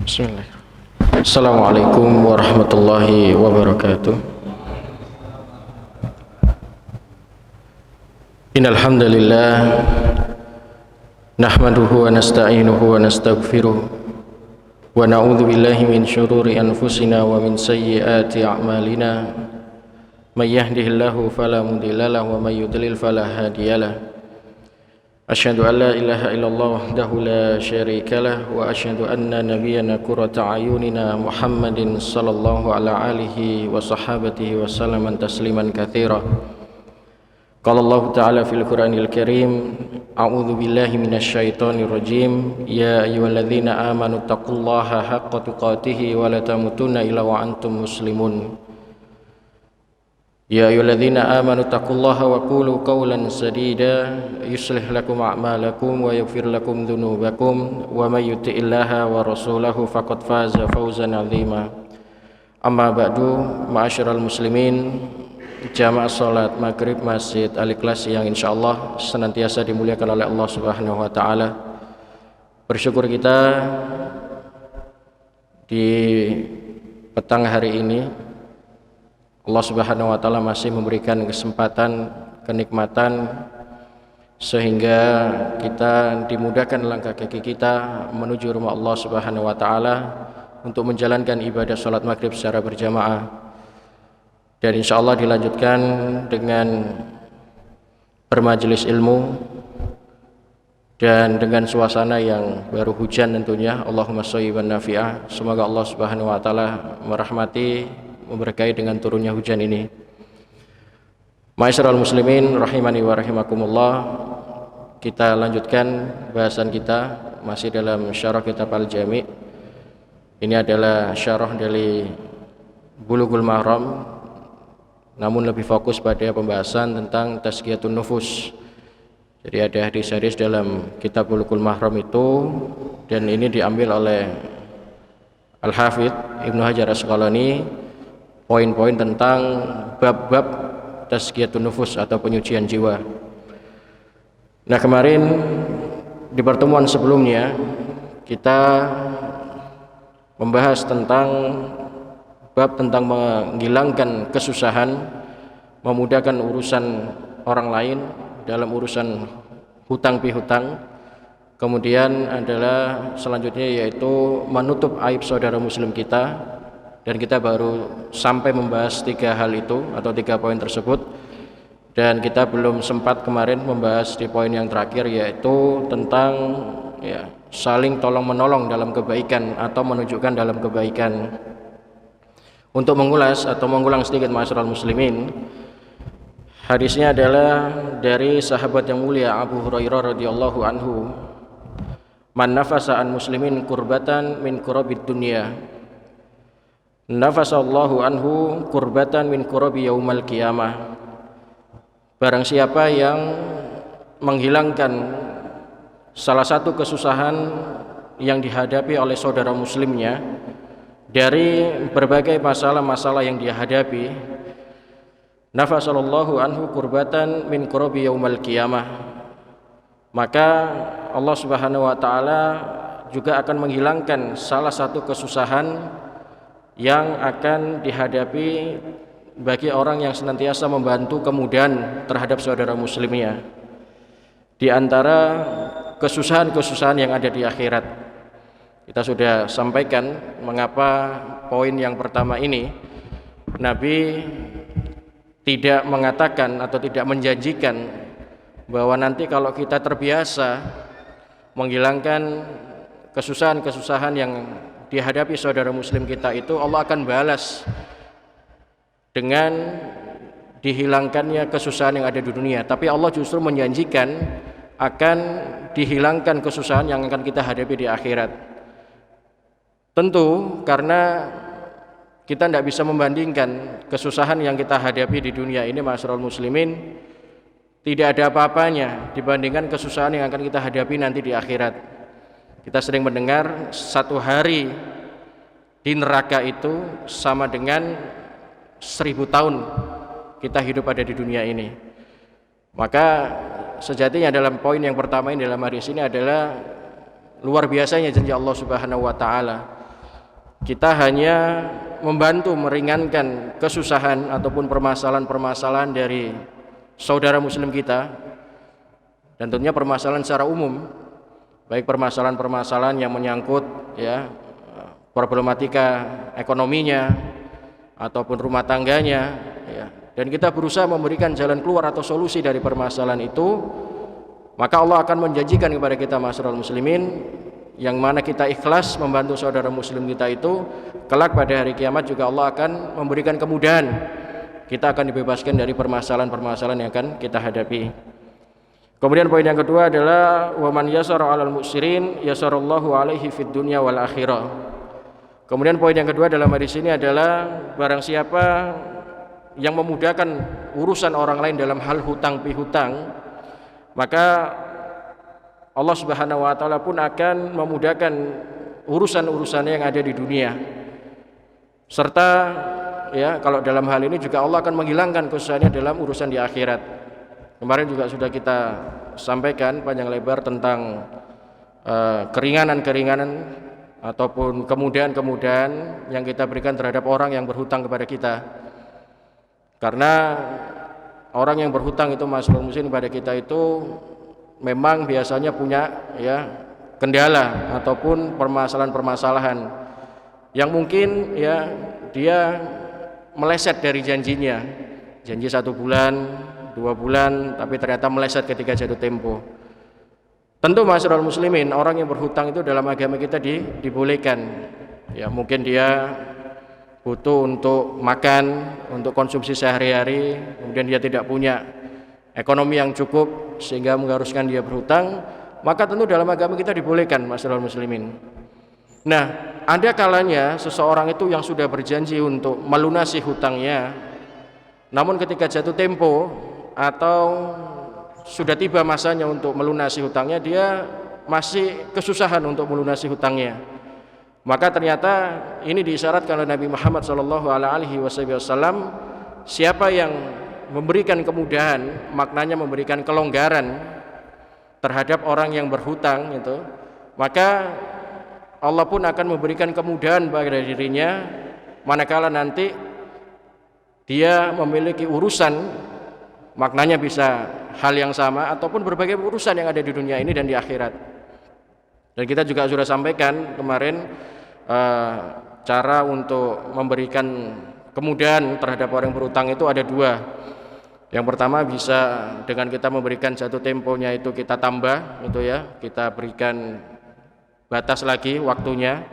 Bismillah. Assalamualaikum warahmatullahi wabarakatuh. Innal hamdalillah nahmaduhu wa nasta'inuhu wa nastaghfiruh wa na'udzu billahi min syururi anfusina wa min sayyiati a'malina. May yahdihillahu fala mudhillalahu wa may yudlil fala hadiyalah. Asyhadu an la ilaha illallah wahdahu la syarika lah wa asyhadu anna nabiyyana qurrata ayunina Muhammadin sallallahu ala alihi wa sahabatihi wa sallaman tasliman katsira. Qala Allah ta'ala fil Qur'anil Karim, a'udzu billahi minasy syaithanir rajim, ya ayyuhalladzina amanu taqullaha haqqa tuqatih wa la tamutunna illa wa antum muslimun. Ya ayyuhalladzina amanu taqullaha wa qulu qawlan sadida yuslih lakum a'malakum wa yaghfir lakum dhunubakum wa may yuti'illaha wa rasulahu faqad faza fawzan 'azima. Amma ba'du, ma'asyiral muslimin, jamaah salat maghrib Masjid Al-Ikhlas yang insyaallah senantiasa dimuliakan oleh Allah Subhanahu wa taala. Bersyukur kita di petang hari ini Allah Subhanahu wa taala masih memberikan kesempatan, kenikmatan sehingga kita dimudahkan langkah kaki kita menuju rumah Allah Subhanahu wa taala untuk menjalankan ibadah salat maghrib secara berjamaah. Dan insyaallah dilanjutkan dengan bermajelis ilmu dan dengan suasana yang baru hujan tentunya. Allahumma shayyiban nafi'ah. Semoga Allah Subhanahu wa taala merahmati, memberkahi dengan turunnya hujan ini. Ma'asyiral muslimin rahimani wa rahimakumullah. Kita lanjutkan bahasan kita masih dalam syarah kitab Al-Jami'. Ini adalah syarah dari Bulughul Maram, namun lebih fokus pada pembahasan tentang tazkiyatun nufus. Jadi ada hadis-hadis dalam kitab Bulughul Maram itu, dan ini diambil oleh Al-Hafidz Ibnu Hajar Asqalani, poin-poin tentang bab-bab tazkiyatun nufus atau penyucian jiwa. Nah, kemarin di pertemuan sebelumnya kita membahas tentang bab tentang menghilangkan kesusahan, memudahkan urusan orang lain dalam urusan hutang pihutang. Kemudian adalah selanjutnya yaitu menutup aib saudara muslim kita. Dan kita baru sampai membahas 3 hal itu atau 3 poin tersebut, dan kita belum sempat kemarin membahas di poin yang terakhir yaitu tentang saling tolong menolong dalam kebaikan atau menunjukkan dalam kebaikan. Untuk mengulas atau mengulang sedikit ma'asyiral muslimin, hadisnya adalah dari sahabat yang mulia Abu Hurairah radhiyallahu anhu, man nafasa an muslimin kurbatan min kurabid dunya nafasallahu anhu kurbatan min kurabi yaumal qiyamah. Barang siapa yang menghilangkan salah satu kesusahan yang dihadapi oleh saudara muslimnya dari berbagai masalah-masalah yang dia hadapi, nafasallahu anhu kurbatan min kurabi yaumal qiyamah, maka Allah Subhanahu wa taala juga akan menghilangkan salah satu kesusahan yang akan dihadapi bagi orang yang senantiasa membantu kemudahan terhadap saudara muslimnya. Di antara kesusahan-kesusahan yang ada di akhirat, kita sudah sampaikan mengapa poin yang pertama ini Nabi tidak mengatakan atau tidak menjanjikan bahwa nanti kalau kita terbiasa menghilangkan kesusahan-kesusahan yang dihadapi saudara muslim kita itu, Allah akan balas dengan dihilangkannya kesusahan yang ada di dunia. Tapi Allah justru menjanjikan akan dihilangkan kesusahan yang akan kita hadapi di akhirat. Tentu karena kita tidak bisa membandingkan kesusahan yang kita hadapi di dunia ini, ma'asyiral muslimin, tidak ada apa-apanya dibandingkan kesusahan yang akan kita hadapi nanti di akhirat. Kita sering mendengar 1 hari di neraka itu sama dengan 1000 tahun kita hidup ada di dunia ini. Maka sejatinya dalam poin yang pertama ini dalam hadis ini adalah luar biasanya janji Allah Subhanahu wa taala. kita hanya membantu meringankan kesusahan ataupun permasalahan-permasalahan dari saudara muslim kita, dan tentunya permasalahan secara umum, baik permasalahan-permasalahan yang menyangkut ya problematika ekonominya ataupun rumah tangganya ya, dan kita berusaha memberikan jalan keluar atau solusi dari permasalahan itu, maka Allah akan menjanjikan kepada kita masyarakat muslimin, yang mana kita ikhlas membantu saudara muslim kita itu, kelak pada hari kiamat juga Allah akan memberikan kemudahan, kita akan dibebaskan dari permasalahan-permasalahan yang akan kita hadapi. Kemudian poin yang kedua adalah wa man yasara 'alal mu'sirin yasarallahu 'alaihi fid dunya wal akhirah. Kemudian poin yang kedua dalam hadis ini adalah barang siapa yang memudahkan urusan orang lain dalam hal hutang pihutang, maka Allah Subhanahu wa taala pun akan memudahkan urusan-urusannya yang ada di dunia. Serta ya, kalau dalam hal ini juga Allah akan menghilangkan kesusahannya dalam urusan di akhirat. Kemarin juga sudah kita sampaikan panjang lebar tentang keringanan-keringanan ataupun kemudahan-kemudahan yang kita berikan terhadap orang yang berhutang kepada kita. Karena orang yang berhutang itu masyarakat muslim kepada kita itu memang biasanya punya ya kendala ataupun permasalahan-permasalahan yang mungkin ya dia meleset dari janjinya, janji 1 bulan, 2 bulan, tapi ternyata meleset ketika jatuh tempo. Tentu masyarakat muslimin, orang yang berhutang itu dalam agama kita dibolehkan. Ya mungkin dia butuh untuk makan, untuk konsumsi sehari-hari, kemudian dia tidak punya ekonomi yang cukup sehingga mengharuskan dia berhutang, maka tentu dalam agama kita dibolehkan masyarakat muslimin. Nah, ada kalanya seseorang itu yang sudah berjanji untuk melunasi hutangnya, namun ketika jatuh tempo atau sudah tiba masanya untuk melunasi hutangnya, dia masih kesusahan untuk melunasi hutangnya. Maka ternyata ini diisyaratkan oleh Nabi Muhammad SAW, siapa yang memberikan kemudahan, maknanya memberikan kelonggaran terhadap orang yang berhutang itu, maka Allah pun akan memberikan kemudahan pada dirinya manakala nanti dia memiliki urusan, maknanya bisa hal yang sama ataupun berbagai urusan yang ada di dunia ini dan di akhirat. Dan kita juga sudah sampaikan kemarin cara untuk memberikan kemudahan terhadap orang yang berhutang itu ada 2. Yang pertama bisa dengan kita memberikan jatuh temponya itu kita tambah gitu ya, kita berikan batas lagi waktunya.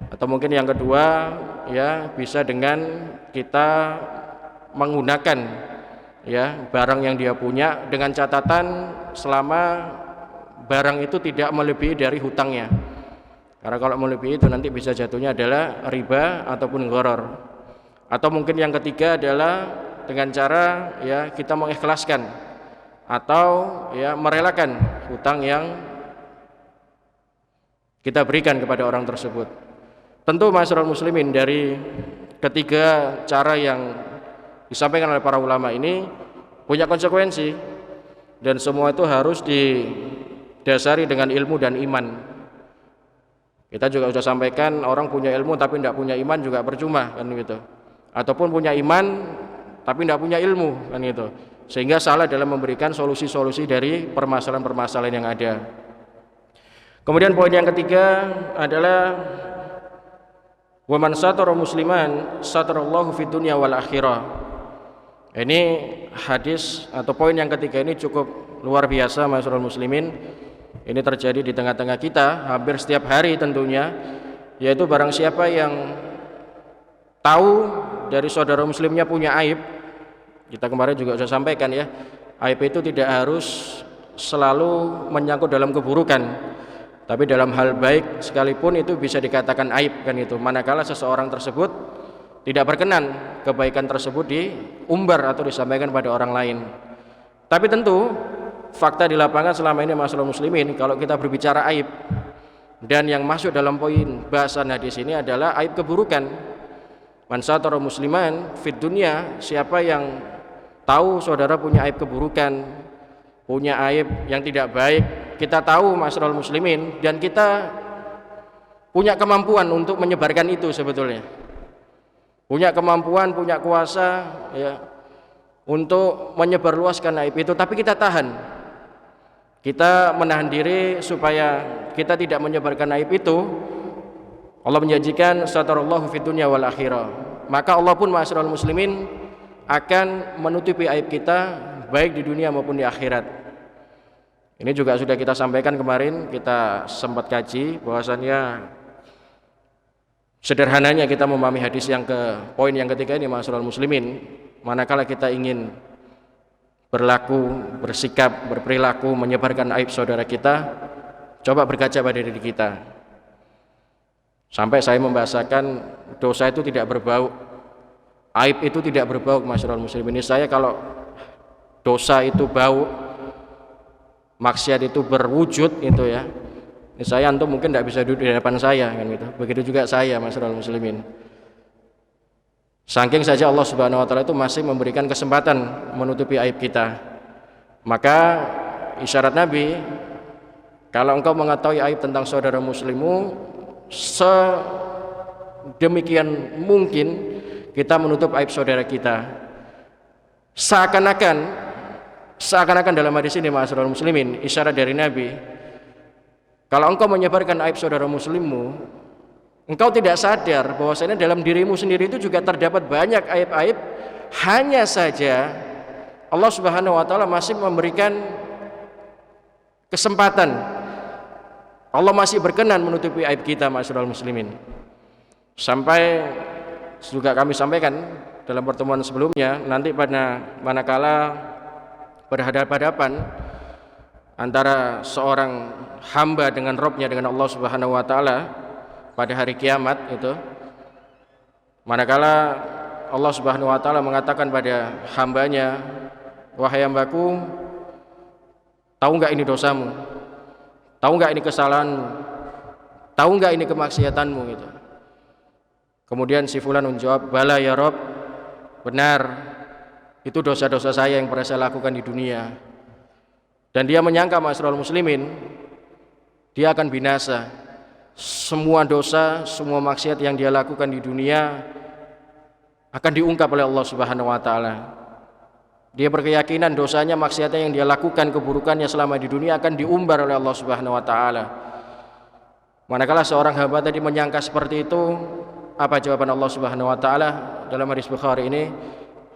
Atau mungkin yang kedua ya bisa dengan kita menggunakan ya barang yang dia punya dengan catatan selama barang itu tidak melebihi dari hutangnya. Karena kalau melebihi itu nanti bisa jatuhnya adalah riba ataupun gharar. Atau mungkin yang ketiga adalah dengan cara ya kita mengikhlaskan atau ya merelakan hutang yang kita berikan kepada orang tersebut. Tentu masyarakat muslimin, dari ketiga cara yang disampaikan oleh para ulama ini punya konsekuensi, dan semua itu harus didasari dengan ilmu dan iman. Kita juga sudah sampaikan, orang punya ilmu tapi tidak punya iman juga percuma kan gitu. Ataupun punya iman tapi tidak punya ilmu kan gitu. Sehingga salah dalam memberikan solusi-solusi dari permasalahan-permasalahan yang ada. Kemudian poin yang ketiga adalah wa man satara musliman satarallahu fid dunya wal akhirah. Ini hadis atau poin yang ketiga ini cukup luar biasa masyarakat muslimin. Ini terjadi di tengah-tengah kita hampir setiap hari tentunya, yaitu barang siapa yang tahu dari saudara muslimnya punya aib. Kita kemarin juga sudah sampaikan ya, aib itu tidak harus selalu menyangkut dalam keburukan, tapi dalam hal baik sekalipun itu bisa dikatakan aib kan itu, manakala seseorang tersebut tidak berkenan kebaikan tersebut diumbar atau disampaikan pada orang lain. Tapi tentu fakta di lapangan selama ini masyarakat muslimin, kalau kita berbicara aib, dan yang masuk dalam poin bahasan hadis ini adalah aib keburukan. Man satara musliman fid dunya, siapa yang tahu saudara punya aib keburukan, punya aib yang tidak baik, kita tahu masyarakat muslimin, dan kita punya kemampuan untuk menyebarkan itu sebetulnya. Punya kemampuan, punya kuasa ya untuk menyebarluaskan aib itu, tapi kita tahan. Kita menahan diri supaya kita tidak menyebarkan aib itu. Allah menjanjikan satarallahu fid dunya wal akhirah. Maka Allah pun ma'asyiral muslimin akan menutupi aib kita baik di dunia maupun di akhirat. Ini juga sudah kita sampaikan kemarin, kita sempat kaji bahwasannya sederhananya kita memahami hadis yang poin yang ketiga ini ma'asyiral muslimin, manakala kita ingin berlaku, bersikap, berperilaku menyebarkan aib saudara kita, coba berkaca pada diri kita. Sampai saya membahasakan dosa itu tidak berbau, aib itu tidak berbau, ma'asyiral muslimin. Ini saya kalau dosa itu bau, maksiat itu berwujud itu ya. Ini saya antum mungkin tidak bisa duduk di hadapan saya kan gitu. Begitu juga saya, ma'asyiral muslimin. Saking saja Allah Subhanahu wa taala itu masih memberikan kesempatan menutupi aib kita. Maka isyarat Nabi, kalau engkau mengetahui aib tentang saudara muslimmu, sedemikian mungkin kita menutup aib saudara kita. Seakan-akan dalam hadis ini ma'asyiral muslimin, isyarat dari Nabi, kalau engkau menyebarkan aib saudara muslimmu, engkau tidak sadar bahwasanya dalam dirimu sendiri itu juga terdapat banyak aib-aib, hanya saja Allah Subhanahu wa taala masih memberikan kesempatan. Allah masih berkenan menutupi aib kita, ma'asyiral muslimin. Sampai juga kami sampaikan dalam pertemuan sebelumnya, nanti pada manakala berhadapan antara seorang hamba dengan Rabb-nya, dengan Allah Subhanahu wa taala pada hari kiamat itu, manakala Allah Subhanahu wa taala mengatakan pada hambanya, wahai hambaku, tahu enggak ini dosamu? Tahu enggak ini kesalahanmu? Tahu enggak ini kemaksiatanmu gitu. Kemudian si fulan menjawab, bala ya Rabb, benar, itu dosa-dosa saya yang pernah saya lakukan di dunia. Dan dia menyangka, ma'asyiral muslimin, dia akan binasa. Semua dosa, semua maksiat yang dia lakukan di dunia akan diungkap oleh Allah Subhanahu wa taala. Dia berkeyakinan dosanya, maksiatnya yang dia lakukan, keburukannya selama di dunia akan diumbar oleh Allah Subhanahu wa taala. Manakala seorang hamba tadi menyangka seperti itu, apa jawaban Allah Subhanahu wa taala dalam hadis Bukhari ini?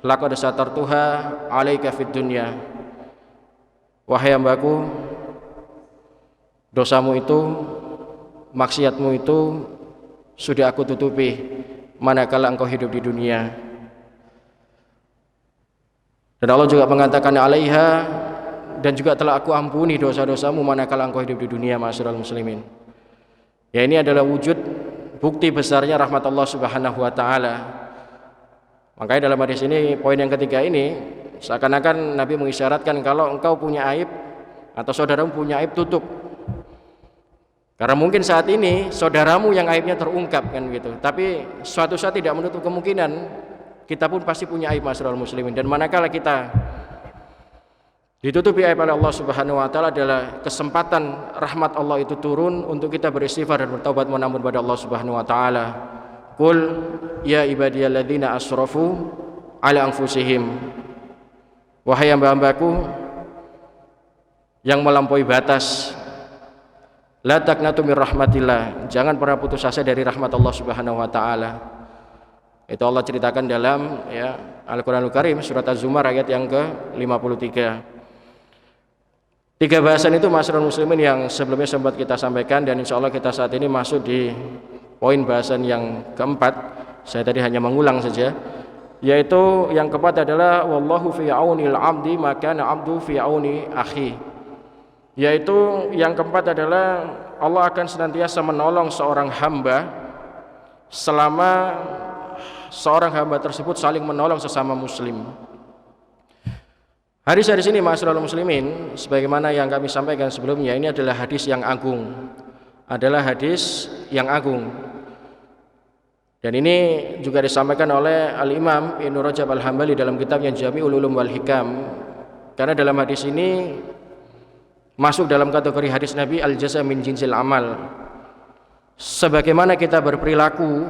Laqad satartuha 'alaika fid dunya. Wahai hambaku, dosamu itu, maksiatmu itu sudah aku tutupi manakala engkau hidup di dunia. Dan Allah juga mengatakan alaiha, dan juga telah aku ampuni dosa-dosamu manakala engkau hidup di dunia, ma'asyiral muslimin. Ya, ini adalah wujud bukti besarnya rahmat Allah Subhanahu wa taala. Makanya dalam hadis ini, poin yang ketiga ini, seakan-akan Nabi mengisyaratkan kalau engkau punya aib atau saudaramu punya aib, tutup. Karena mungkin saat ini saudaramu yang aibnya terungkap kan gitu. Tapi suatu saat tidak menutup kemungkinan kita pun pasti punya aib, ma'asyiral muslimin. Dan manakala kita ditutupi aib oleh Allah Subhanahu wa taala, adalah kesempatan rahmat Allah itu turun untuk kita beristighfar dan bertaubat menampun pada Allah Subhanahu wa taala. Qul ya ibadiyalladzina asrafu ala anfusihim. Wahai hamba-hambaku yang melampaui batas, la taqnatu mir rahmatillah, jangan pernah putus asa dari rahmat Allah Subhanahu wa taala. Itu Allah ceritakan dalam Al-Qur'anul Karim surat Az-Zumar ayat yang ke-53. Tiga bahasan itu, ma'asyiral muslimin, yang sebelumnya sempat kita sampaikan, dan insya Allah kita saat ini masuk di poin bahasan yang keempat. Saya tadi hanya mengulang saja, yaitu yang keempat adalah wallahu fi aunil abdi maka abdu fi auni akhi. Yaitu yang keempat adalah Allah akan senantiasa menolong seorang hamba selama seorang hamba tersebut saling menolong sesama muslim. Hadis-hadis ini, ma'asyiral muslimin, sebagaimana yang kami sampaikan sebelumnya, ini adalah hadis yang agung. Adalah hadis yang agung. Dan ini juga disampaikan oleh Al-Imam Ibnu Rajab Al-Hambali dalam kitabnya Jami'ul Ulum wal Hikam. Karena dalam hadis ini masuk dalam kategori hadis Nabi al-jaza min jinsil amal. sebagaimana kita berperilaku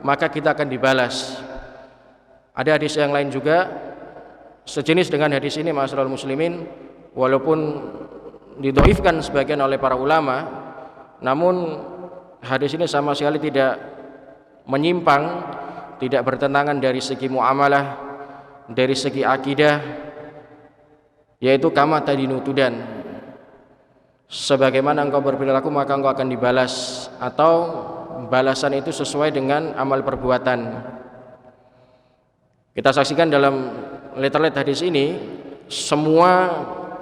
maka kita akan dibalas. Ada hadis yang lain juga sejenis dengan hadis ini, ma'asyiral muslimin, walaupun didhaifkan sebagian oleh para ulama, namun hadis ini sama sekali tidak menyimpang, tidak bertentangan dari segi muamalah, dari segi akidah, yaitu kama tadinu tudan, sebagaimana engkau berperilaku maka engkau akan dibalas, atau balasan itu sesuai dengan amal perbuatan. Kita saksikan dalam letter-letter hadis ini, semua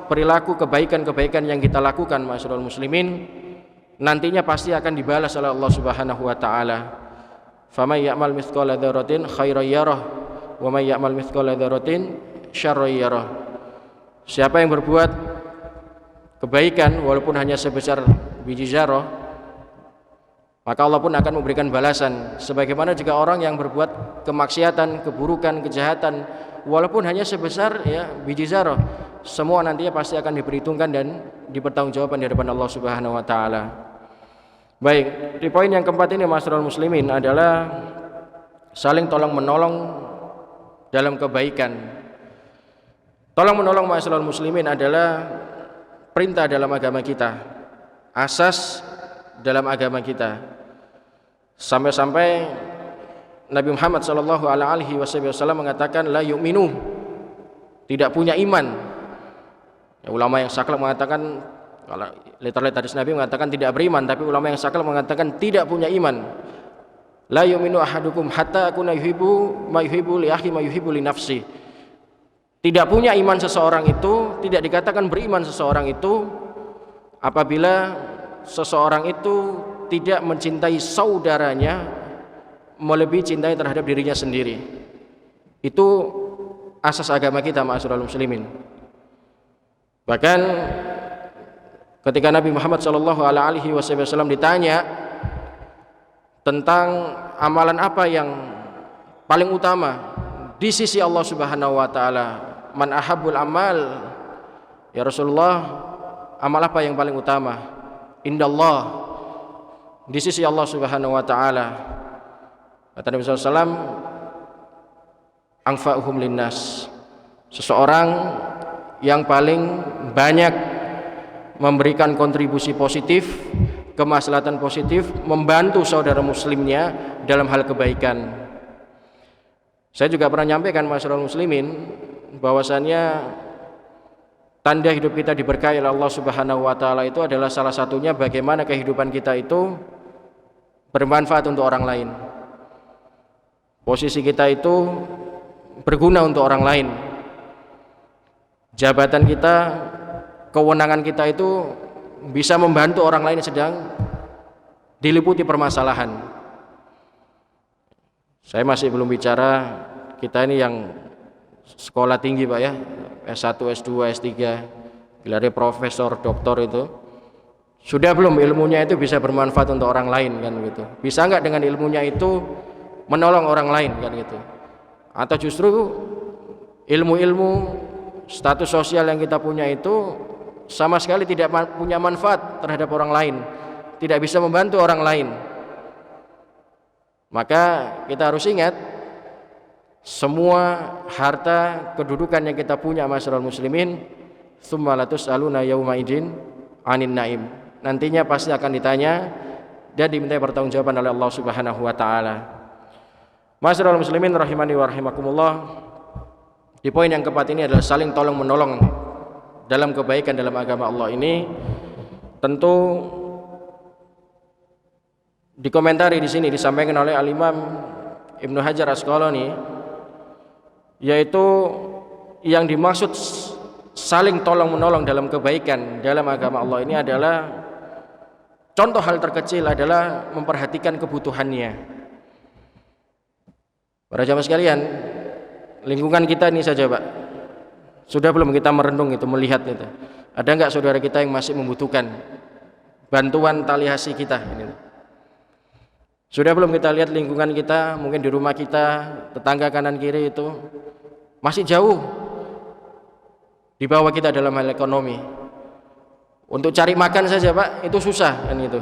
perilaku kebaikan-kebaikan yang kita lakukan, ma'asyiral muslimin, nantinya pasti akan dibalas oleh Allah Subhanahu wa taala. Faman ya'mal mithqala dzarratin khairan yarah wa may ya'mal mithqala dzarratin syarran yarah. Siapa yang berbuat kebaikan walaupun hanya sebesar biji zarah, maka Allah pun akan memberikan balasan. Sebagaimana juga orang yang berbuat kemaksiatan, keburukan, kejahatan, walaupun hanya sebesar biji zarah, semua nantinya pasti akan diperhitungkan dan dipertanggungjawabkan di hadapan Allah Subhanahu wa taala. Baik, di poin yang keempat ini, ma'asyiral muslimin, adalah saling tolong menolong dalam kebaikan. Tolong menolong, ma'asyiral muslimin, adalah perintah dalam agama kita, asas dalam agama kita. Sampai-sampai Nabi Muhammad sallallahu alaihi wasallam mengatakan la yu'minu, tidak punya iman. Ulama yang saklek mengatakan, kalau letter-letter hadis Nabi mengatakan tidak beriman, tapi ulama yang saklek mengatakan tidak punya iman. La yu'minu ahadukum hatta akuna yuhibbu ma yuhibbu li akhi ma yuhibbu li nafsi. Tidak punya iman seseorang itu, tidak dikatakan beriman seseorang itu apabila seseorang itu tidak mencintai saudaranya melebihi cintai terhadap dirinya sendiri. Itu asas agama kita, ma'asyiral muslimin. Bahkan ketika Nabi Muhammad sallallahu alaihi wasallam ditanya tentang amalan apa yang paling utama di sisi Allah Subhanahu wa taala, man ahabbul amal, ya Rasulullah, amal apa yang paling utama? Indallah, di sisi Allah Subhanahu wa taala. Kata Nabi SAW, anfa'uhum linnas, seseorang yang paling banyak memberikan kontribusi positif, kemaslahatan positif, membantu saudara muslimnya dalam hal kebaikan. Saya juga pernah nyampaikan, ma'asyiral muslimin, bahwasannya tanda hidup kita diberkahi oleh Allah Subhanahu wa taala itu adalah salah satunya bagaimana kehidupan kita itu bermanfaat untuk orang lain. Posisi kita itu berguna untuk orang lain. Jabatan kita, kewenangan kita itu bisa membantu orang lain yang sedang diliputi permasalahan. Saya masih belum bicara kita ini yang sekolah tinggi, Pak, ya, S1, S2, S3, gelarnya profesor, doktor, itu sudah belum ilmunya itu bisa bermanfaat untuk orang lain, kan gitu? Bisa nggak dengan ilmunya itu menolong orang lain, kan gitu? Atau justru ilmu-ilmu status sosial yang kita punya itu sama sekali tidak punya manfaat terhadap orang lain, tidak bisa membantu orang lain. Maka kita harus ingat, semua harta kedudukan yang kita punya, ma'asyiral muslimin, tsumma latus'aluna yauma idzin 'anin naim, nantinya pasti akan ditanya dan diminta pertanggungjawaban oleh Allah Subhanahu wa taala. Ma'asyiral muslimin rahimani wa rahimakumullah, di poin yang keempat ini adalah saling tolong menolong dalam kebaikan dalam agama Allah ini. Tentu dikomentari di sini disampaikan oleh Al-Imam Ibnu Hajar Asqalani, yaitu yang dimaksud saling tolong menolong dalam kebaikan dalam agama Allah ini adalah, contoh hal terkecil adalah memperhatikan kebutuhannya. Para jamaah sekalian, lingkungan kita ini saja, Pak, sudah belum kita merenung itu, melihat itu, ada enggak saudara kita yang masih membutuhkan bantuan tali asi kita ini? Sudah belum kita lihat lingkungan kita, mungkin di rumah kita, tetangga kanan kiri itu masih jauh di bawah kita dalam hal ekonomi. Untuk cari makan saja, Pak, itu susah, kan gitu.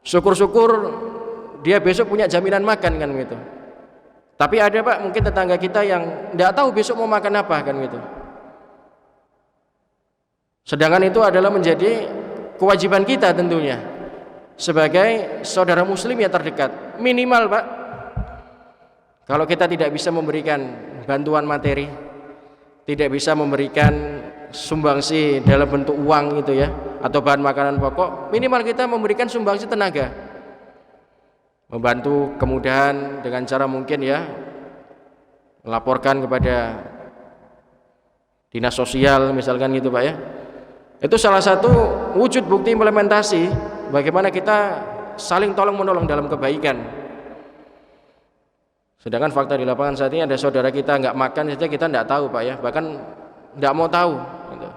Syukur-syukur dia besok punya jaminan makan kan gitu. Tapi ada Pak mungkin tetangga kita yang tidak tahu besok mau makan apa kan gitu. Sedangkan itu adalah menjadi kewajiban kita tentunya sebagai saudara muslim yang terdekat. Minimal Pak, kalau kita tidak bisa memberikan bantuan materi, tidak bisa memberikan sumbangsi dalam bentuk uang gitu ya, atau bahan makanan pokok, minimal kita memberikan sumbangsi tenaga, membantu kemudahan dengan cara mungkin ya melaporkan kepada dinas sosial misalkan gitu Pak ya. Itu salah satu wujud bukti implementasi bagaimana kita saling tolong menolong dalam kebaikan. Sedangkan fakta di lapangan saat ini ada saudara kita nggak makan saja kita nggak tahu Pak ya, bahkan nggak mau tahu gitu.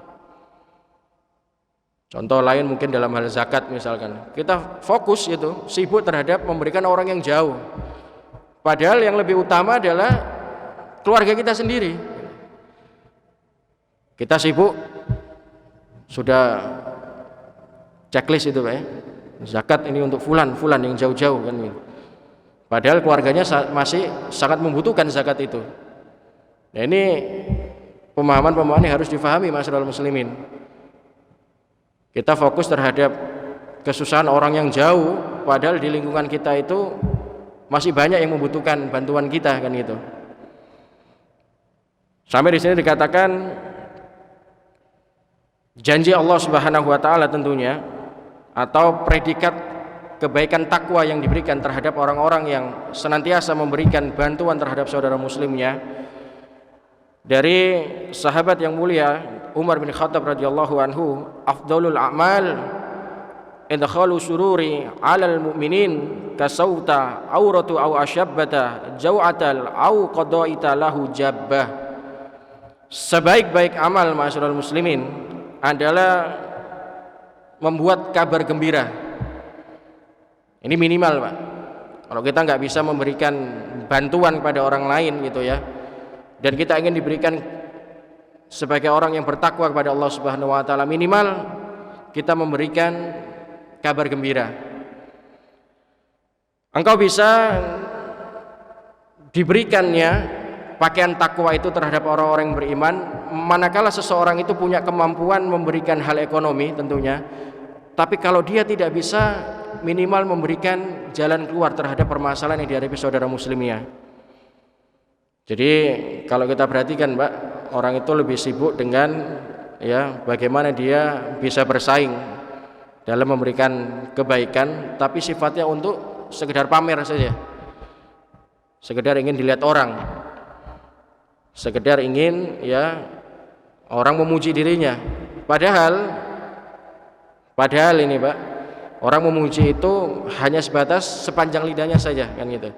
Contoh lain mungkin dalam hal zakat misalkan, kita fokus itu sibuk terhadap memberikan orang yang jauh, padahal yang lebih utama adalah keluarga kita sendiri. Kita sibuk sudah checklist itu Pak ya, zakat ini untuk fulan yang jauh-jauh kan gitu. Padahal keluarganya masih sangat membutuhkan zakat itu. Nah ini pemahaman-pemahaman yang harus difahami masyarakat muslimin. Kita fokus terhadap kesusahan orang yang jauh, padahal di lingkungan kita itu masih banyak yang membutuhkan bantuan kita kan gitu. Sampai di sini dikatakan janji Allah Subhanahu wa taala tentunya atau predikat kebaikan takwa yang diberikan terhadap orang-orang yang senantiasa memberikan bantuan terhadap saudara muslimnya. Dari sahabat yang mulia Umar bin Khattab radhiyallahu anhu, afdalul a'mal idkhalu sururi 'alal mu'minin kasauta auratu aw asyabbata jau'atal aw qadaita lahu jabbah. Sebaik-baik amal masyarul muslimin adalah membuat kabar gembira. Ini minimal Pak. Kalau kita nggak bisa memberikan bantuan kepada orang lain gitu ya, dan kita ingin diberikan sebagai orang yang bertakwa kepada Allah Subhanahu wa taala, minimal kita memberikan kabar gembira. Engkau bisa diberikannya pakaian takwa itu terhadap orang-orang yang beriman manakala seseorang itu punya kemampuan memberikan hal ekonomi tentunya, tapi kalau dia tidak bisa minimal memberikan jalan keluar terhadap permasalahan yang dihadapi saudara muslimnya. Jadi kalau kita perhatikan Pak, orang itu lebih sibuk dengan ya bagaimana dia bisa bersaing dalam memberikan kebaikan, tapi sifatnya untuk sekedar pamer saja, sekedar ingin dilihat orang, sekedar ingin ya orang memuji dirinya. Padahal ini Pak, orang memuji itu hanya sebatas sepanjang lidahnya saja kan gitu.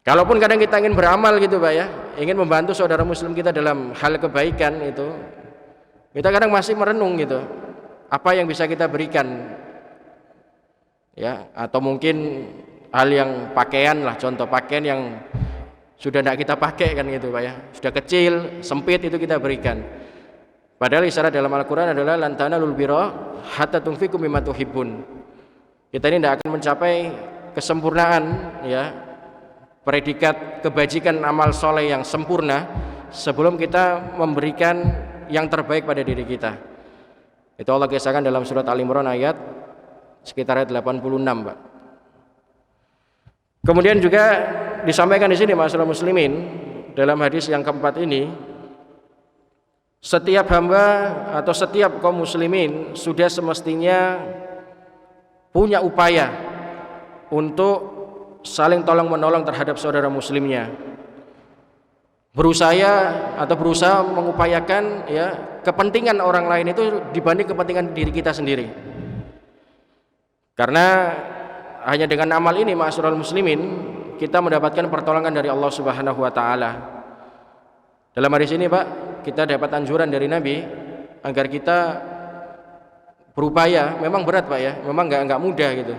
Kalaupun kadang kita ingin beramal gitu Pak ya, ingin membantu saudara muslim kita dalam hal kebaikan itu, kita kadang masih merenung gitu, apa yang bisa kita berikan ya, atau mungkin hal yang pakaian lah, contoh pakaian yang sudah tidak kita pakai kan gitu Pak ya, sudah kecil, sempit, itu kita berikan. Padahal isyarat dalam Al-Quran adalah lan tanalul birra hatta tunfiqu mimma tuhibbun. Kita ini tidak akan mencapai kesempurnaan ya, predikat kebajikan amal soleh yang sempurna sebelum kita memberikan yang terbaik pada diri kita. Itu Allah kisahkan dalam surat Al-Imran ayat sekitar ayat 86 Pak. Kemudian juga disampaikan di sini masyarakat muslimin dalam hadis yang keempat ini, setiap hamba atau setiap kaum muslimin sudah semestinya punya upaya untuk saling tolong menolong terhadap saudara muslimnya, berusaha mengupayakan ya kepentingan orang lain itu dibanding kepentingan diri kita sendiri. Karena hanya dengan amal ini ma'asyiral muslimin kita mendapatkan pertolongan dari Allah Subhanahu wa taala. Dalam hadis ini Pak, kita dapat anjuran dari Nabi agar kita berupaya. Memang berat Pak ya, memang enggak mudah gitu.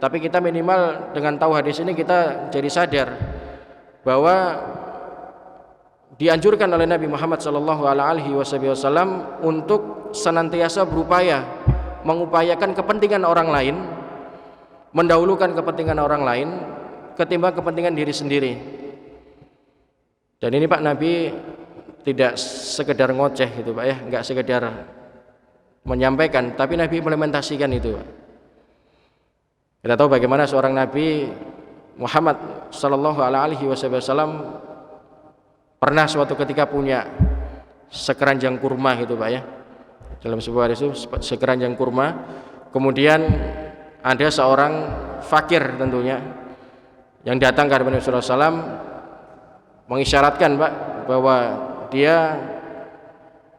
Tapi kita minimal dengan tahu hadis ini kita jadi sadar bahwa dianjurkan oleh Nabi Muhammad SAW untuk senantiasa berupaya mengupayakan kepentingan orang lain mendahulukan kepentingan orang lain ketimbang kepentingan diri sendiri. Dan ini Pak, Nabi tidak sekedar ngoceh gitu Pak ya, enggak sekedar menyampaikan, tapi Nabi implementasikan itu Pak. Kita tahu bagaimana seorang Nabi Muhammad sallallahu alaihi wasallam pernah suatu ketika punya sekeranjang kurma gitu Pak ya. Dalam sebuah hadis itu sekeranjang kurma, kemudian ada seorang fakir tentunya yang datang ke Nabi sallallahu alaihi wasallam mengisyaratkan Pak bahwa dia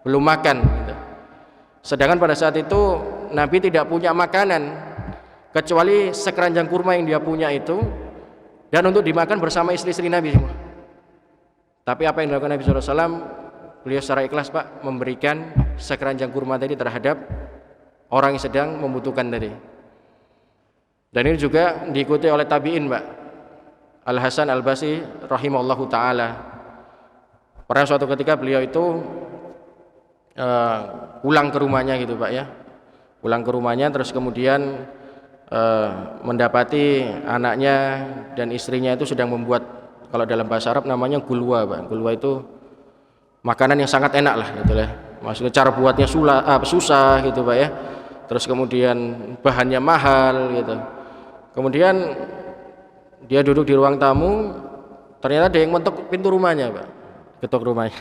belum makan gitu. Sedangkan pada saat itu Nabi tidak punya makanan kecuali sekeranjang kurma yang dia punya itu, dan untuk dimakan bersama istri-istri Nabi semua. Tapi apa yang dilakukan Nabi SAW, beliau secara ikhlas Pak memberikan sekeranjang kurma tadi terhadap orang yang sedang membutuhkan tadi. Dan ini juga diikuti oleh tabi'in Pak, Al-Hasan Al-Basri rahimahullahu ta'ala. Pernah suatu ketika beliau itu pulang ke rumahnya gitu Pak ya, pulang ke rumahnya, terus kemudian mendapati anaknya dan istrinya itu sedang membuat, kalau dalam bahasa Arab namanya gulwa Pak. Gulwa itu makanan yang sangat enak lah gitu lah. Maksudnya cara buatnya susah gitu Pak ya. Terus kemudian bahannya mahal gitu. Kemudian dia duduk di ruang tamu, ternyata ada yang mentok pintu rumahnya Pak. Ketuk rumahnya.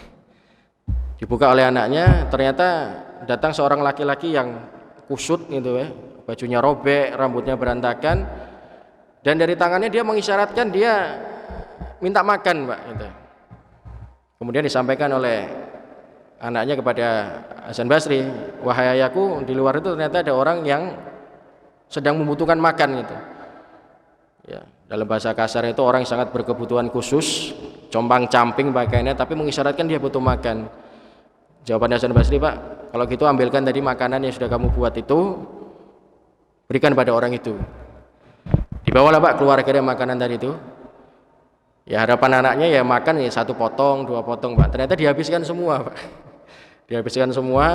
Dibuka oleh anaknya, ternyata datang seorang laki-laki yang kusut gitu ya. Bajunya robek, rambutnya berantakan, dan dari tangannya dia mengisyaratkan dia minta makan Pak gitu. Kemudian disampaikan oleh anaknya kepada Hasan Basri, wahai ayahku, di luar itu ternyata ada orang yang sedang membutuhkan makan gitu ya. Dalam bahasa kasar itu orang yang sangat berkebutuhan khusus, compang camping pakaiannya, tapi mengisyaratkan dia butuh makan. Jawaban Hasan Basri, Pak, kalau gitu ambilkan tadi makanan yang sudah kamu buat itu, berikan pada orang itu. Dibawalah Pak keluarganya makanan tadi itu. Ya harapan anaknya ya makan ya 1 potong, 2 potong Pak. Ternyata dihabiskan semua Pak. Dihabiskan semua.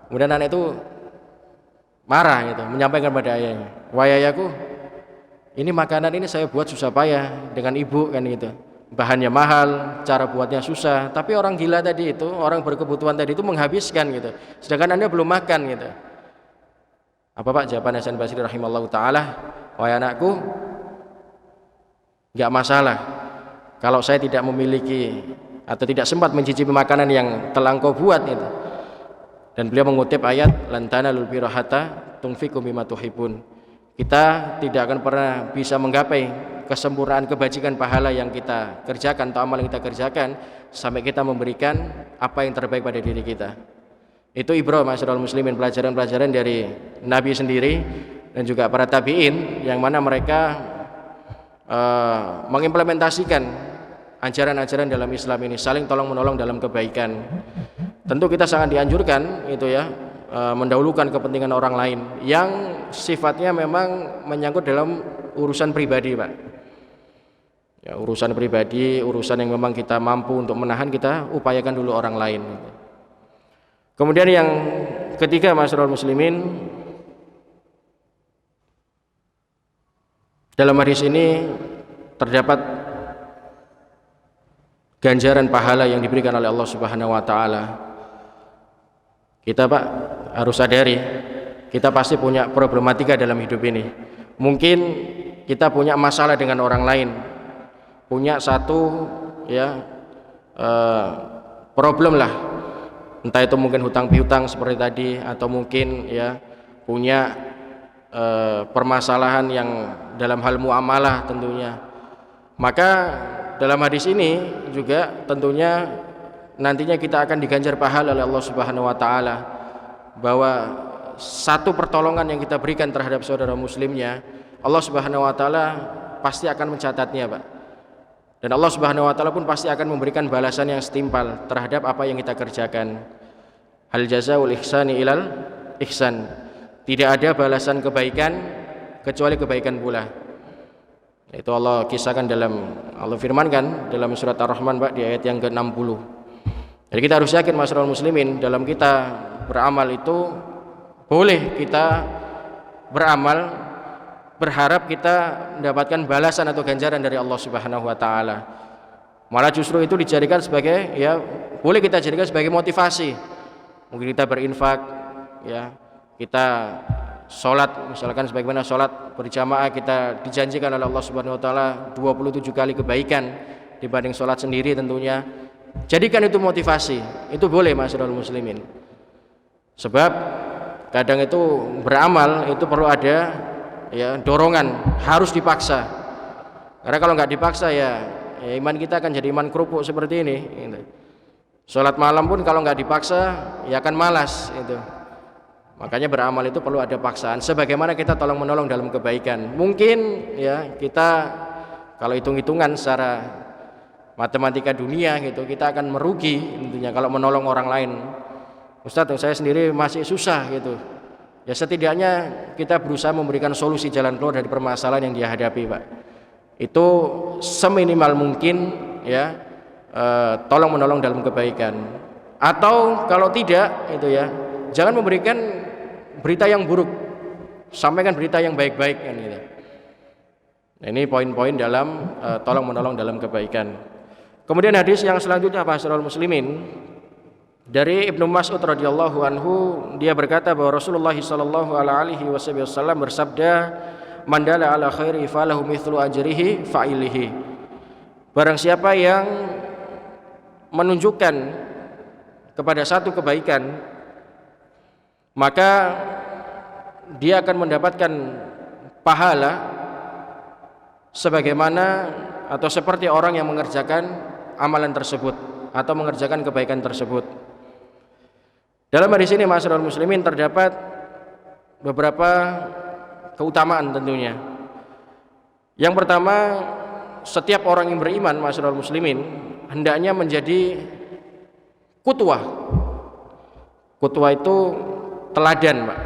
Kemudian anak itu marah gitu, menyampaikan pada ayahnya, wahai ayahku, ini makanan ini saya buat susah payah dengan ibu kan gitu. Bahannya mahal, cara buatnya susah, tapi orang gila tadi itu, orang berkebutuhan tadi itu menghabiskan gitu. Sedangkan Anda belum makan gitu. Apa Pak jawaban Hasan Basri rahimallahu taala? Wahai anakku, enggak masalah kalau saya tidak memiliki atau tidak sempat mencicipi makanan yang telah engkau buat itu. Dan beliau mengutip ayat lan tanalul birra hatta tunfiqu mimma tuhibbun. Kita tidak akan pernah bisa menggapai kesempurnaan kebajikan pahala yang kita kerjakan atau amal yang kita kerjakan sampai kita memberikan apa yang terbaik pada diri kita. Itu ibrah masyarul muslimin, pelajaran-pelajaran dari Nabi sendiri dan juga para tabi'in yang mana mereka mengimplementasikan ajaran-ajaran dalam Islam ini, saling tolong-menolong dalam kebaikan. Tentu kita sangat dianjurkan itu ya, mendahulukan kepentingan orang lain yang sifatnya memang menyangkut dalam urusan pribadi Pak ya, urusan pribadi, urusan yang memang kita mampu untuk menahan, kita upayakan dulu orang lain. Kemudian yang ketiga masyarul muslimin, dalam hadis ini terdapat ganjaran pahala yang diberikan oleh Allah Subhanahu wa taala. Kita Pak harus sadari, kita pasti punya problematika dalam hidup ini. Mungkin kita punya masalah dengan orang lain, punya satu ya problem lah, entah itu mungkin hutang piutang seperti tadi, atau mungkin ya punya permasalahan yang dalam hal muamalah tentunya. Maka dalam hadis ini juga tentunya nantinya kita akan diganjar pahala oleh Allah Subhanahu wa taala, bahwa satu pertolongan yang kita berikan terhadap saudara muslimnya, Allah Subhanahu wa taala pasti akan mencatatnya, Pak. Dan Allah Subhanahu wa taala pun pasti akan memberikan balasan yang setimpal terhadap apa yang kita kerjakan. Hal jazaa'ul ihsani ilal ihsan. Tidak ada balasan kebaikan kecuali kebaikan pula. Itu Allah kisahkan Allah firmankan dalam surat Ar-Rahman Pak, di ayat yang ke-60. Jadi kita harus yakin masyarakat muslimin, dalam kita beramal itu boleh kita beramal berharap kita mendapatkan balasan atau ganjaran dari Allah Subhanahu wa taala. Malah justru itu dijadikan sebagai, ya boleh kita jadikan sebagai motivasi. Mungkin kita berinfak, ya kita sholat, misalkan sebagaimana sholat berjamaah kita dijanjikan oleh Allah Subhanahu wa taala 27 kali kebaikan dibanding sholat sendiri tentunya. Jadikan itu motivasi, itu boleh masyarul muslimin. Sebab kadang itu beramal itu perlu ada, ya dorongan, harus dipaksa. Karena kalau nggak dipaksa ya iman kita akan jadi iman kerupuk seperti ini. Sholat malam pun kalau nggak dipaksa ya akan malas itu. Makanya beramal itu perlu ada paksaan. Sebagaimana kita tolong menolong dalam kebaikan. Mungkin ya kita kalau hitung-hitungan secara matematika dunia gitu kita akan merugi tentunya kalau menolong orang lain. Ustadz, saya sendiri masih susah gitu. Ya setidaknya kita berusaha memberikan solusi jalan keluar dari permasalahan yang dia hadapi, Pak. Itu seminimal mungkin ya, tolong menolong dalam kebaikan. Atau kalau tidak itu ya, jangan memberikan berita yang buruk, sampaikan berita yang baik-baik kan gitu. Nah, ini poin-poin dalam tolong menolong dalam kebaikan. Kemudian hadis yang selanjutnya Ma'asyiral muslimin, dari Ibnu Mas'ud radhiyallahu anhu, dia berkata bahwa Rasulullah sallallahu alaihi wasallam bersabda, "Man dalla ala khairi falahu mithlu ajrihi fa'ilihi." Barang siapa yang menunjukkan kepada satu kebaikan, maka dia akan mendapatkan pahala sebagaimana atau seperti orang yang mengerjakan amalan tersebut atau mengerjakan kebaikan tersebut. Dalam hadis ini ma'asyiral muslimin terdapat beberapa keutamaan tentunya. Yang pertama, setiap orang yang beriman ma'asyiral muslimin hendaknya menjadi qudwah. Qudwah itu teladan, Pak.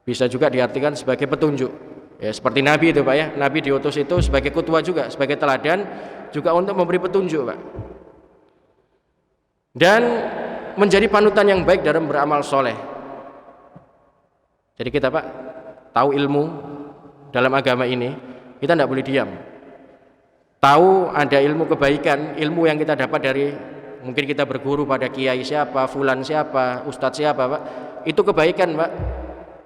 Bisa juga diartikan sebagai petunjuk. Ya, seperti Nabi itu, Pak ya. Nabi diutus itu sebagai qudwah juga, sebagai teladan juga untuk memberi petunjuk, Pak. Dan menjadi panutan yang baik dalam beramal soleh. Jadi kita, Pak, tahu ilmu dalam agama ini, kita tidak boleh diam. Tahu ada ilmu kebaikan, ilmu yang kita dapat dari mungkin kita berguru pada kiai siapa, fulan siapa, ustadz siapa, Pak. Itu kebaikan, Pak.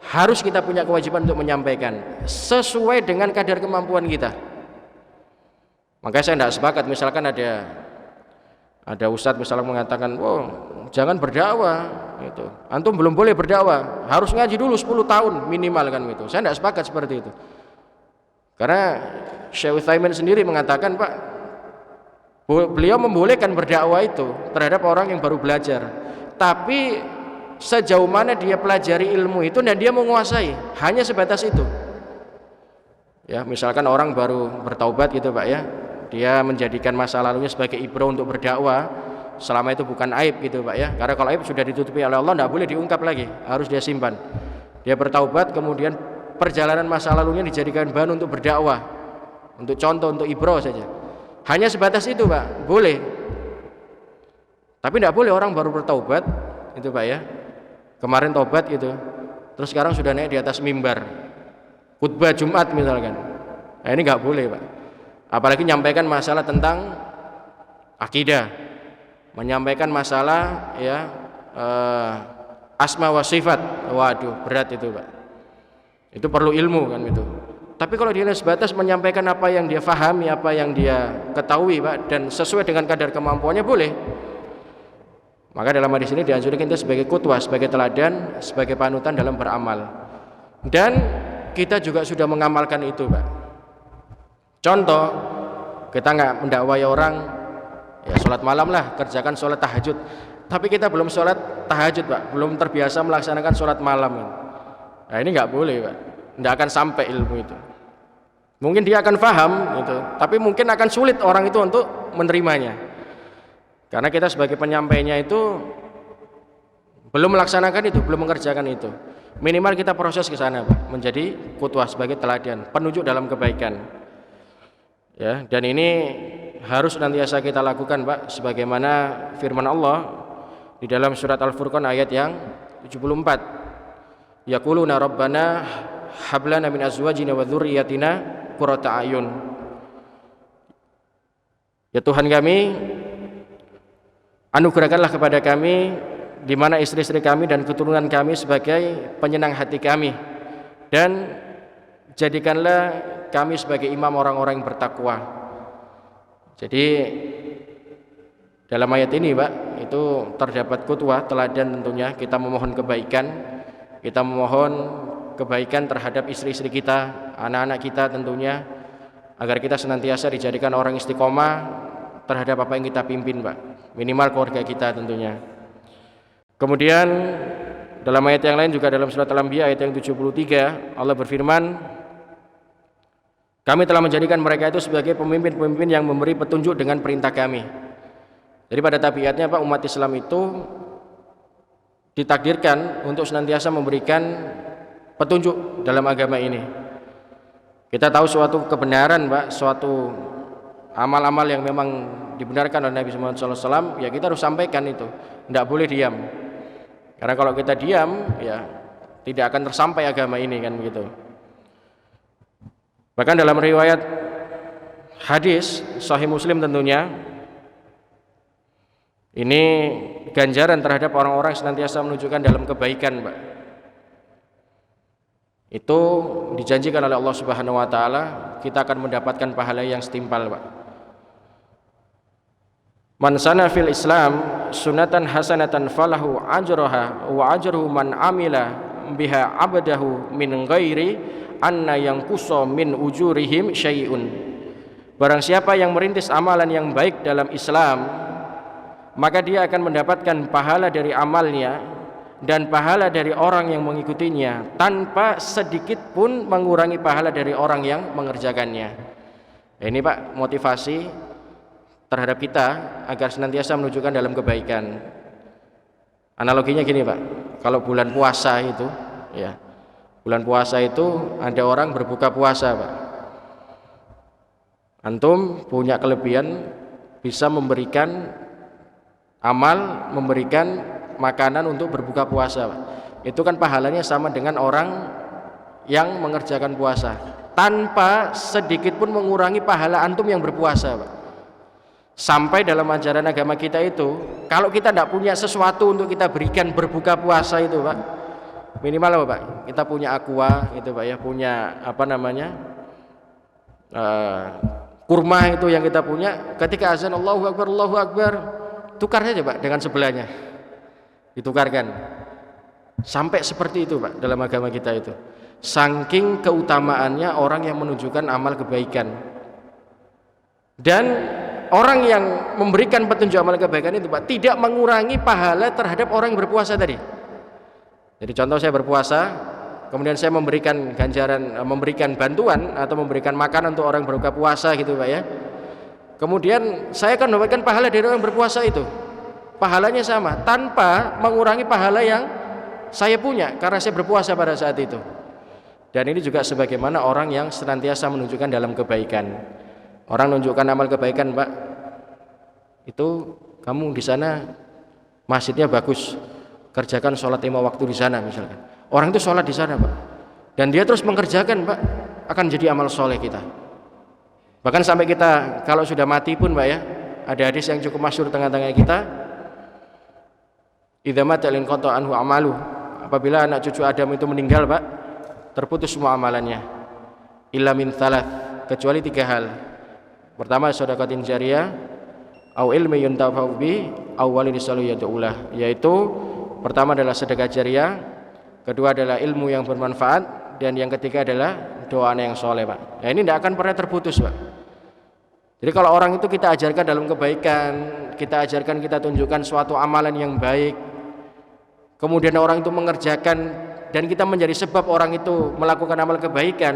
Harus kita punya kewajiban untuk menyampaikan sesuai dengan kadar kemampuan kita. Makanya saya tidak sepakat misalkan ada ustadz misalnya mengatakan, "Oh, jangan berdakwah gitu. Antum belum boleh berdakwah, harus ngaji dulu 10 tahun minimal," kan gitu. Saya tidak sepakat seperti itu. Karena Syekh Utsaimin sendiri mengatakan, Pak, beliau membolehkan berdakwah itu terhadap orang yang baru belajar. Tapi sejauh mana dia pelajari ilmu itu dan dia menguasai, hanya sebatas itu. Ya, misalkan orang baru bertaubat gitu, Pak ya. Dia menjadikan masa lalunya sebagai ibrah untuk berdakwah, selama itu bukan aib gitu, Pak ya. Karena kalau aib sudah ditutupi oleh Allah, tidak boleh diungkap lagi, harus dia simpan. Dia bertaubat, kemudian perjalanan masa lalunya dijadikan bahan untuk berdakwah, untuk contoh, untuk ibrah saja. Hanya sebatas itu, Pak, boleh. Tapi tidak boleh orang baru bertaubat, itu, Pak ya. Kemarin taubat gitu, terus sekarang sudah naik di atas mimbar, khutbah Jumat misalkan. Nah, ini nggak boleh, Pak. Apalagi menyampaikan masalah tentang akidah, menyampaikan masalah ya asma wa sifat. Waduh, berat itu, Pak. Itu perlu ilmu kan itu. Tapi kalau dia sebatas menyampaikan apa yang dia fahami, apa yang dia ketahui, Pak, dan sesuai dengan kadar kemampuannya, boleh. Maka dalam hadis ini dianjurkan kita sebagai qudwah, sebagai teladan, sebagai panutan dalam beramal. Dan kita juga sudah mengamalkan itu, Pak. Contoh, kita nggak mendakwai orang, ya sholat malam lah, kerjakan sholat tahajud. Tapi kita belum sholat tahajud, Pak, belum terbiasa melaksanakan sholat malam. Nah, ini nggak boleh, Pak. Nggak akan sampai ilmu itu. Mungkin dia akan paham, gitu, tapi mungkin akan sulit orang itu untuk menerimanya. Karena kita sebagai penyampainya itu belum melaksanakan itu, belum mengerjakan itu. Minimal kita proses ke sana, Pak, menjadi qudwah, sebagai teladan, penunjuk dalam kebaikan. Ya, dan ini harus nantiasa kita lakukan, Pak, sebagaimana firman Allah di dalam surat Al-Furqan ayat yang 74. Yaquluna rabbana hablana min azwajina wa dzurriyyatina qurrata ayun. Ya Tuhan kami, anugerahkanlah kepada kami di mana istri-istri kami dan keturunan kami sebagai penyenang hati kami, dan jadikanlah kami sebagai imam orang-orang yang bertakwa. Jadi dalam ayat ini Pak, itu terdapat qudwah, teladan tentunya. Kita memohon kebaikan, kita memohon kebaikan terhadap istri-istri kita, anak-anak kita tentunya, agar kita senantiasa dijadikan orang istiqomah terhadap apa yang kita pimpin Pak, minimal keluarga kita tentunya. Kemudian dalam ayat yang lain juga dalam surat Al-Anbiya ayat yang 73 Allah berfirman, kami telah menjadikan mereka itu sebagai pemimpin-pemimpin yang memberi petunjuk dengan perintah kami. Jadi pada tabiatnya Pak, umat Islam itu ditakdirkan untuk senantiasa memberikan petunjuk dalam agama ini. Kita tahu suatu kebenaran Pak, suatu amal-amal yang memang dibenarkan oleh Nabi Muhammad SAW, ya kita harus sampaikan itu, tidak boleh diam. Karena kalau kita diam, ya tidak akan tersampai agama ini kan begitu. Bahkan dalam riwayat hadis Sahih Muslim tentunya, ini ganjaran terhadap orang-orang senantiasa menunjukkan dalam kebaikan Pak. Itu dijanjikan oleh Allah Subhanahu wa taala, kita akan mendapatkan pahala yang setimpal Pak. Man sana fil Islam sunatan hasanatan falahu ajraha wa ajruhu man amila biha abdahu min ghairi anna yanqusa min ujurihim syai'un. Barang siapa yang merintis amalan yang baik dalam Islam, maka dia akan mendapatkan pahala dari amalnya dan pahala dari orang yang mengikutinya tanpa sedikit pun mengurangi pahala dari orang yang mengerjakannya. Ini Pak, motivasi terhadap kita agar senantiasa menunjukkan dalam kebaikan. Analoginya gini Pak, kalau bulan puasa itu, ya, bulan puasa itu ada orang berbuka puasa Pak. Antum punya kelebihan bisa memberikan amal, memberikan makanan untuk berbuka puasa Pak. Itu kan pahalanya sama dengan orang yang mengerjakan puasa, tanpa sedikit pun mengurangi pahala antum yang berpuasa Pak. Sampai dalam ajaran agama kita itu, kalau kita tidak punya sesuatu untuk kita berikan berbuka puasa itu Pak, minimal apa Pak? Kita punya aqua itu Pak ya, punya apa namanya, kurma itu yang kita punya. Ketika azan Allahu Akbar, tukar saja Pak dengan sebelahnya, ditukarkan. Sampai seperti itu Pak dalam agama kita itu. Saking keutamaannya orang yang menunjukkan amal kebaikan. Dan orang yang memberikan petunjuk amal kebaikan itu Pak, tidak mengurangi pahala terhadap orang yang berpuasa tadi. Jadi contoh saya berpuasa, kemudian saya memberikan ganjaran, memberikan bantuan atau memberikan makanan untuk orang berbuka puasa gitu Pak ya. Kemudian saya akan mendapatkan pahala dari orang berpuasa itu. Pahalanya sama, tanpa mengurangi pahala yang saya punya karena saya berpuasa pada saat itu. Dan ini juga sebagaimana orang yang senantiasa menunjukkan dalam kebaikan. Orang menunjukkan amal kebaikan Pak, itu kamu di sana masjidnya bagus, kerjakan sholat 5 waktu di sana misalkan. Orang itu sholat di sana Pak, dan dia terus mengerjakan Pak, akan jadi amal soleh kita. Bahkan sampai kita kalau sudah mati pun Pak ya, ada hadis yang cukup masyhur tengah-tengah kita, idza mata linqata anhu amalu, apabila anak cucu Adam itu meninggal Pak, terputus semua amalannya, illa min thalath, kecuali 3 hal. Pertama, sedekatin jariyah, au ilmi yuntafa'u bi, au walidin shalih yad'ulah, yaitu pertama adalah sedekah jariyah, kedua adalah ilmu yang bermanfaat, dan yang ketiga adalah doa yang soleh Pak. Nah ini tidak akan pernah terputus Pak. Jadi kalau orang itu kita ajarkan dalam kebaikan, kita ajarkan, kita tunjukkan suatu amalan yang baik, kemudian orang itu mengerjakan dan kita menjadi sebab orang itu melakukan amal kebaikan,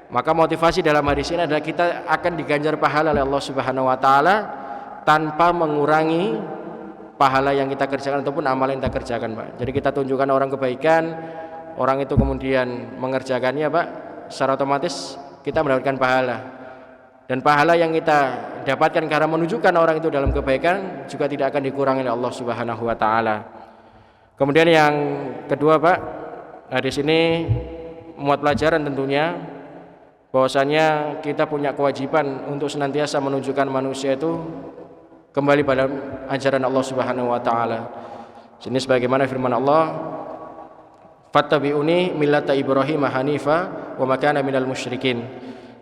maka motivasi dalam hadis ini adalah kita akan diganjar pahala oleh Allah Subhanahu wa taala tanpa mengurangi pahala yang kita kerjakan ataupun amal yang kita kerjakan Pak. Jadi kita tunjukkan orang kebaikan, orang itu kemudian mengerjakannya Pak, secara otomatis kita mendapatkan pahala. Dan pahala yang kita dapatkan karena menunjukkan orang itu dalam kebaikan juga tidak akan dikurangi oleh Allah Subhanahu wa taala. Kemudian yang kedua Pak, hadis ini muat pelajaran tentunya bahwasanya kita punya kewajiban untuk senantiasa menunjukkan manusia itu kembali pada ajaran Allah Subhanahu wa taala. Sini sebagaimana firman Allah, "Fattabi'uni millata Ibrahim hanifa wa ma kana minal musyrikin."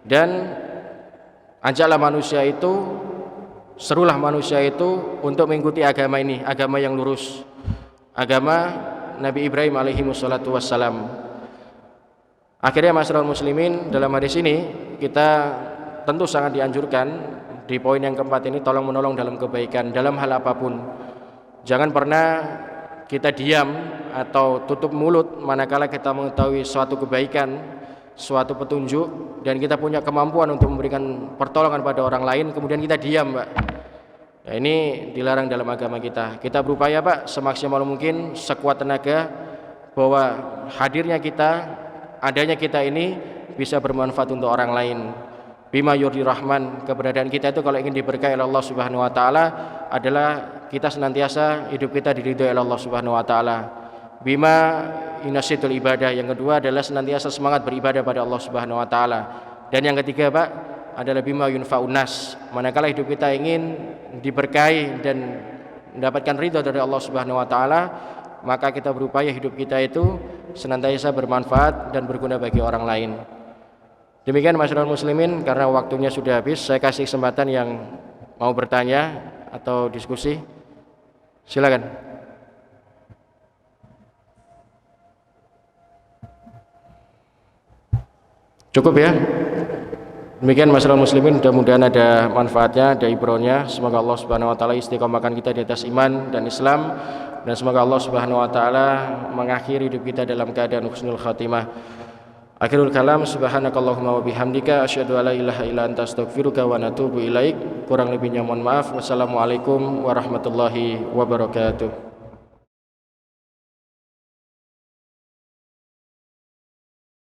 Dan ajaklah manusia itu, serulah manusia itu untuk mengikuti agama ini, agama yang lurus, agama Nabi Ibrahim alaihi wassalatu wassalam. Akhirnya masyarakat muslimin, dalam hadis ini kita tentu sangat dianjurkan di poin yang keempat ini, tolong menolong dalam kebaikan dalam hal apapun. Jangan pernah kita diam atau tutup mulut manakala kita mengetahui suatu kebaikan, suatu petunjuk, dan kita punya kemampuan untuk memberikan pertolongan pada orang lain, kemudian kita diam, Pak. Nah, ini dilarang dalam agama kita. Kita berupaya, Pak, semaksimal mungkin, sekuat tenaga, bahwa hadirnya kita, adanya kita ini bisa bermanfaat untuk orang lain. Bima yurdi rahman, keberadaan kita itu kalau ingin diberkahi oleh Allah Subhanahu wa taala adalah kita senantiasa hidup kita diridhoi oleh Allah Subhanahu wa taala. Bima inasitul ibadah, yang kedua adalah senantiasa semangat beribadah pada Allah Subhanahu wa taala. Dan yang ketiga, Pak, adalah bima yunfa'un nas, manakala hidup kita ingin diberkahi dan mendapatkan ridha dari Allah Subhanahu wa taala, maka kita berupaya hidup kita itu senantiasa bermanfaat dan berguna bagi orang lain. Demikian masyarakat muslimin, karena waktunya sudah habis, saya kasih kesempatan yang mau bertanya atau diskusi. Silakan. Cukup ya. Demikian masyarakat muslimin, mudah-mudahan ada manfaatnya, ada ibrohnya. Semoga Allah Subhanahu wa taala istiqomahkan kita di atas iman dan Islam, dan semoga Allah Subhanahu wa taala mengakhiri hidup kita dalam keadaan husnul khatimah. Akhirul kalam, subhanakallahumma wa bihamdika asyhadu alla ilaha illa anta astaghfiruka wa atubu ilaik. Kurang lebihnya mohon maaf. Wassalamualaikum warahmatullahi wabarakatuh.